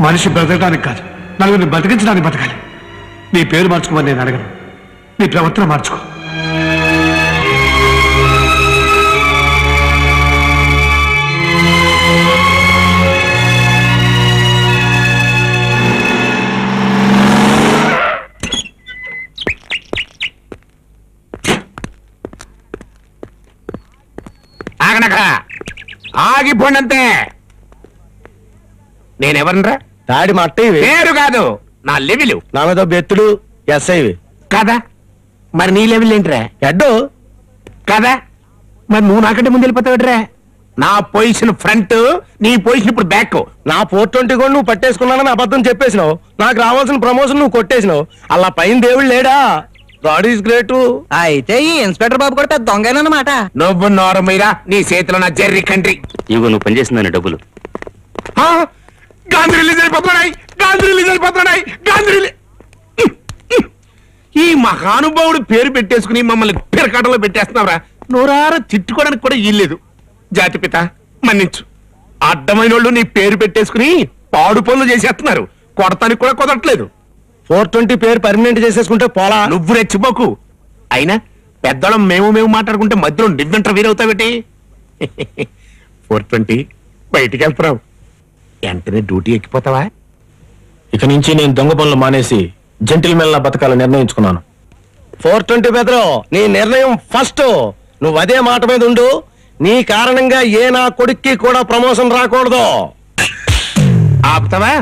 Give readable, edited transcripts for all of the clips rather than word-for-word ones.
మనిషి బ్రతకడానికి కాదు, నలుగురిని బతికించడానికి బతకాలి. నీ పేరు మార్చుకోమని నేను అడగను, నీ ప్రవర్తన మార్చుకో. ఆగిపోండంతే. నేనెవరినరా? డాడీ మా అట్టయ్య పేరు కాదు, నా లెవెలు. నా మీద బెత్తుడు ఎస్ఐవి కదా. మరి నీ లెవెల్ ఏంట్రా? ఎడ్డు కదా. మరి నువ్వు నాకంటే ముందు వెళ్ళిపోతావుట్రా? నా పొజిషన్ ఫ్రంట్, నీ పొజిషన్ ఇప్పుడు బ్యాక్. నా 420 కూడా నువ్వు పట్టేసుకున్నానని అబద్ధం చెప్పేసినావు. నాకు రావాల్సిన ప్రమోషన్ నువ్వు కొట్టేసినావు. అలా పైన దేవుడు లేడా? God is great. అయితే ఈ ఇన్స్పెక్టర్ బాబు కూడా పెద్ద దొంగనమాట. నువ్వు నోరమీరా, నీ చేతిలో నా జెర్రీ కంట్రీ. ఇగో నువ్వు పనిచేసిందని డబ్బులు. గాంధీ రిలీజ్ అయిపోతున్నాయి, గాంధీ రిలీజ్ అయిపోతున్నాయి, గాంధీ రిలీజ్. ఈ మహానుభావుడు పేరు పెట్టేసుకుని మమ్మల్ని పిరకాటలో పెట్టేస్తున్నావురా. నోరారా తిట్టుకోవడానికి కూడా ఇల్లేదు. జాతిపిత మన్నించు. అడ్డమైన వాళ్ళు నీ పేరు పెట్టేసుకుని పాడు పనులు చేసేస్తున్నారు. కొడతానికి కూడా కుదరట్లేదు. 420 పేరు పర్మనెంట్ చేసేసుకుంటే పోలా. నువ్వు రెచ్చిపోకు. అయినా పెద్దోళ్ళం మేము మాట్లాడుకుంటే మధ్యలో నివ్వెంటర్ వీరవుతావేటి? 420 బయటికి వెళ్తున్నావు, వెంటనే డ్యూటీ ఎక్కిపోతావా? ఇక నుంచి నేను దొంగ పనులు మానేసి జెంటిల్ మెల్లా బతకాలని నిర్ణయించుకున్నాను. 420 బెదరు, నీ నిర్ణయం ఫస్ట్. నువ్వు అదే మాట మీద ఉండు. నీ కారణంగా ఏ నా కొడుక్కి కూడా ప్రమోషన్ రాకూడదు. ఆపుతావా?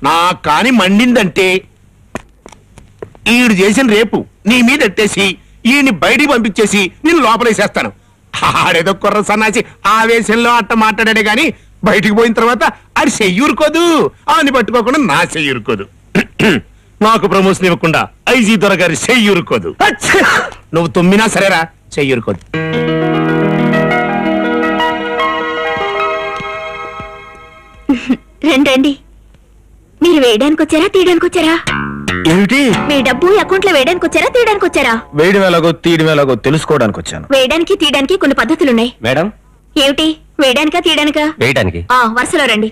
నా కాని మండిందంటే ఈడు చేసిన రేపు నీ మీద ఎట్టేసి ఈయన్ని బయటికి పంపించేసి నేను లోపలేసేస్తాను. ఆడేదో కుర్ర సన్నాసి ఆవేశంలో అట్ట మాట్లాడాడే గాని బయటికి పోయిన తర్వాత ఆడి చెయ్యూరుకోదు. ఆని పట్టుకోకుండా నా చెయ్యూరుకోదు. నాకు ప్రమోషన్ ఇవ్వకుండా ఐజీ దొరగారి చెయ్యూరుకోదు. నువ్వు తుమ్మినా సరేరా, చెయ్యూరుకోదు. రండి. మీరు వేయడానికి వచ్చారా, తీయడానికి వచ్చారా? ఏమిటి? మీ డబ్బు అకౌంట్ లో వేయడానికి వచ్చారా, తీయడానికి వచ్చారా? వేయడం ఎలాగో తీయడం ఎలాగో తెలుసుకోవడానికి వచ్చాను. వేయడానికి తీయడానికి కొన్ని పద్ధతులున్నాయి. మేడం, ఏమిటి? వేయడానికా తీయడానికా? వేయడానికి. వరుసలో రండి.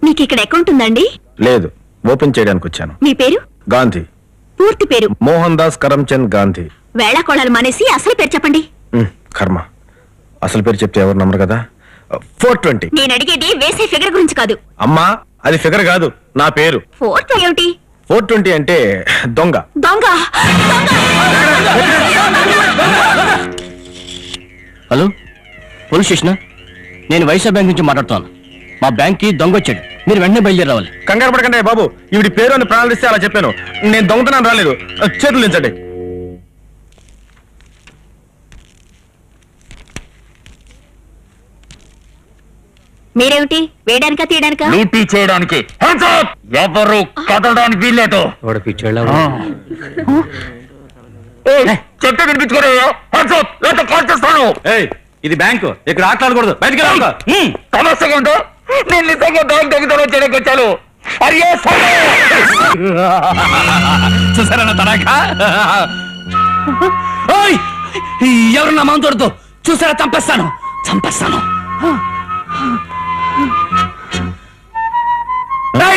మీకు ఇక్కడ అకౌంట్ ఉందండి? లేదు, ఓపెన్ చేయడానికి వచ్చాను. మీ పేరు? గాంధీ. పూర్తి పేరు? మోహన్ దాస్ కరమ్చంద్ గాంధీ. వేళాకోళాలు మానేసి అసలు పేరు చెప్పండి. కర్మ, అసలు పేరు చెప్తే ఎవరు నమ్మరు కదా. 420. నేను అడిగేది వేసే ఫిగర్ గురించి కాదు. అమ్మా, అది ఫిగర్ కాదు, నా పేరు. 420 ఏమిటి? 420 అంటే దొంగ. దొంగ? Hello, police station. నేను వైసా బ్యాంక్ నుంచి మాట్లాడుతున్నాను. మా బ్యాంక్ కి దొంగ వచ్చాడు, మీరు వెంటనే బయలుదేరి రావాలి. కంగారు పడకండి బాబు, ఈవిడి పేరు అని ప్రాణాలిస్తే అలా చెప్పాను. నేను దొంగతనాన్ని రాలేదు. చేతులు దించండి. మీరేమిటి? వేయడానికా తీయడానికా? డ్యూటీ చేయడానికి. ఎవరు కదలడానికి వీల్లేదు. చెట్టు వినిపించుకోలేదు. ఇది బ్యాంకు, ఇక్కడ ఆటలాడకూడదు. బయటికి సమస్యగా ఉందో నేను నిజంగా బ్యాంక్ దగ్గర చేయడానికి వచ్చాను. చూసారా తడాక? ఎవరు నా మామ చూడదు. చూసారా? చంపేస్తాను.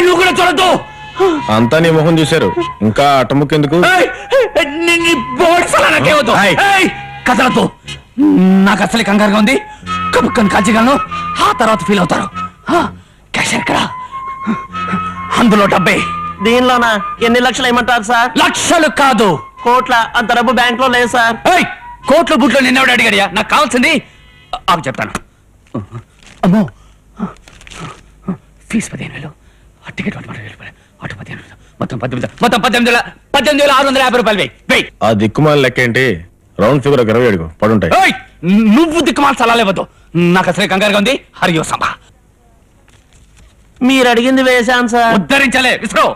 నువ్వు కూడా చూడద్దు. అంతా నీ మొహం చూశారు, ఇంకా అటముకెందుకు? కదలతో. నాకు అసలు కంగారుగా ఉంది. కబుక్కని కాల్చగలను, ఆ తర్వాత ఫీల్ అవుతారు. క్యాషియర్ ఇక్కడ. అందులో 70. దీనిలోనా? ఎన్ని లక్షలు ఏమంటారు సార్? లక్షలు కాదు, కోట్ల. అంత డబ్బు బ్యాంక్ లో లేదు సార్. కోట్ల బుట్లో నిన్నెవడు అడిగాడియా? నాకు కావాల్సింది ఆమె చెప్తాను. అమ్మో, ఫీజు 15,000, టికెట్ 20,000, ఆటో 15,000, మొత్తం 18,650 రూపాయలు. ఆ దిక్కుమాల లెక్క ఏంటి? Round figure 27 పడుంటాయి. నువ్వు దిక్కుమాల సలాలు ఇవ్వద్దు. నాకు అసలే కంగారుగా ఉంది. హరియో సంభ. మీరు అడిగింది వేశాను సార్. ఉద్ధరించలే, విసుకో.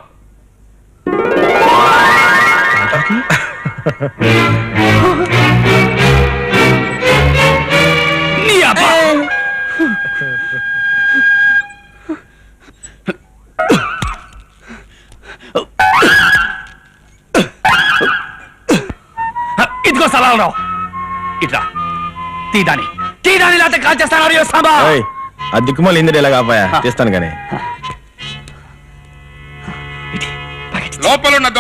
ఇదిగో సలాలు రావు. ఇట్లా తీదాని లేకపోతే కాల్ చేస్తాను. ఆ దిక్కుమాల ఇందరు ఎలా కాపాయా తీస్తాను కానీ.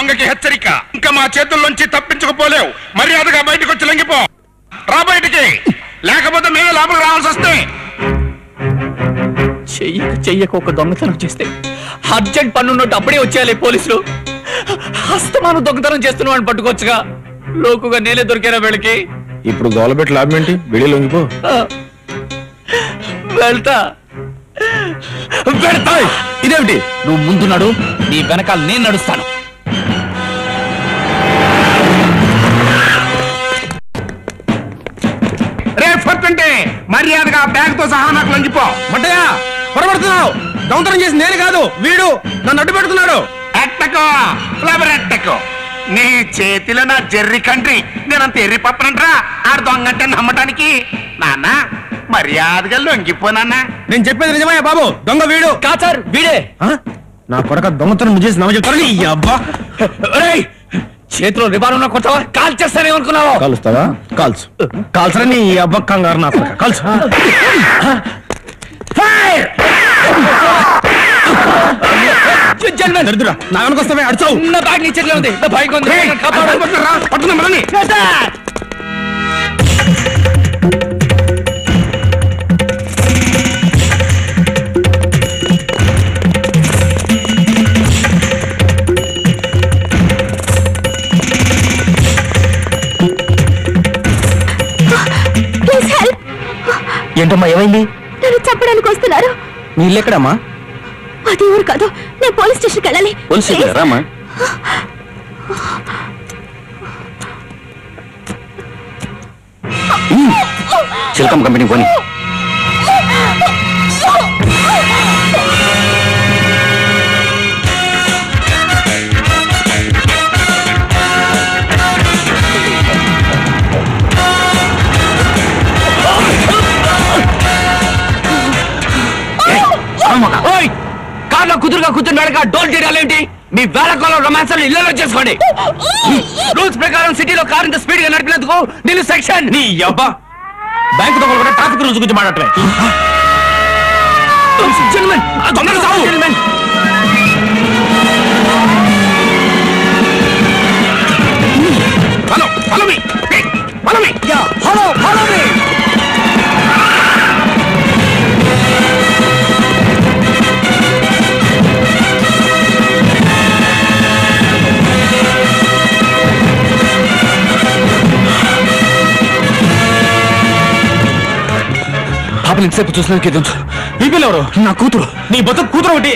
దొంగకి హెచ్చరిక. ఇంకా మా చేతుల్లోంచి తప్పించుకుపోలేవు. మర్యాదగా బయటకు వచ్చి లొంగిపో. రా బయటికి, లేకపోతే మేమే లోపలికి రావాల్సి వస్తే. చెయ్యక ఒక దొంగతనం చేస్తే అర్జెంట్ పన్నున్నట్టు అప్పుడే వచ్చేయాలి పోలీసులు. హస్తమానం దొంగతనం చేస్తున్నావు అని పట్టుకోవచ్చుగా. లోకుగా నేనే దొరికారా వీళ్ళకి. ఇప్పుడు గోలబెట్టి లాభం ఏంటి? వెళ్ళి లొంగిపో. వెళ్తా. ఇదేమిటి? నువ్వు ముందు నడు, నీ వెనకాల నేను నడుస్తాను. రే ఫోర్ట్, మర్యాదగా బ్యాగ్ తో సహా నాకు లొంగిపో. మట్టయ్య పొరపడుతున్నావు. దొంగతనం చేసి నేను కాదు, వీడు నన్ను అడ్డు పెడుతున్నాడు. ఎట్టకో ఫ్లవర్ ఎట్టకో. నీ చేతిలో నా జెర్రీ కంట్రీ. నేనంత ఎర్రి పప్పనంట్రా ఆడు దొంగంటే నమ్మటానికి. నాన్న మర్యాదగా లొంగిపోనన్నా. నేను చెప్పేది నిజమయ్యా బాబు, దొంగ వీడు. కాచార్ వీడే. నా కొరక దొంగతనం చేసి నమ్మ చెప్తాను. ఈ అబ్బా చేతిలో రిబాన్ ఉన్న కొట్టవా, కాల్ చేస్తానేమనుకున్నావు? కాలుస్తావా? కాల్చు. కాల్చరా నీ అబ్బా కంగారు. నా కొరక కాల్చు. దరిద్రుడా, నా వెనకొస్తావే అడుచావు. నా బ్యాగ్ నీ చేతిలో ఉంది. నా బైక్ ఉంది. కాపాడు. పట్టుకున్నా మనని. ఏంటమ్మా ఏమైంది? నన్ను చంపడానికి వస్తున్నారు. నీ ఇల్లు ఎక్కడమ్మా? అది ఊరు కాదు, నేను పోలీస్ స్టేషన్కి వెళ్ళాలి. పోలీస్ స్టేషన్ రామ్మా. చిలకం కంపెనీ పోనీ. కార్లో కుదురుగా కూర్చుని వెళ్ళక డోల్ తీయాలేంటి? మీ వేళకాలం రొమాన్స్ ఇళ్లలో చేసుకోండి. రూల్స్ ప్రకారం సిటీలో కార్ ఇంత స్పీడ్ గా నడిపినందుకు నేను సెక్షన్. నీ అబ్బా బ్యాంకు తో కూడా ట్రాఫిక్ రూల్స్ గురించి మాట్లాడటమే. పాపలు ఇంతసేపు చూసినందుకు తెలుసు. ఈ పిల్ల ఎవరు? నా కూతురు. నీ బతుకు కూతురు ఒకటి.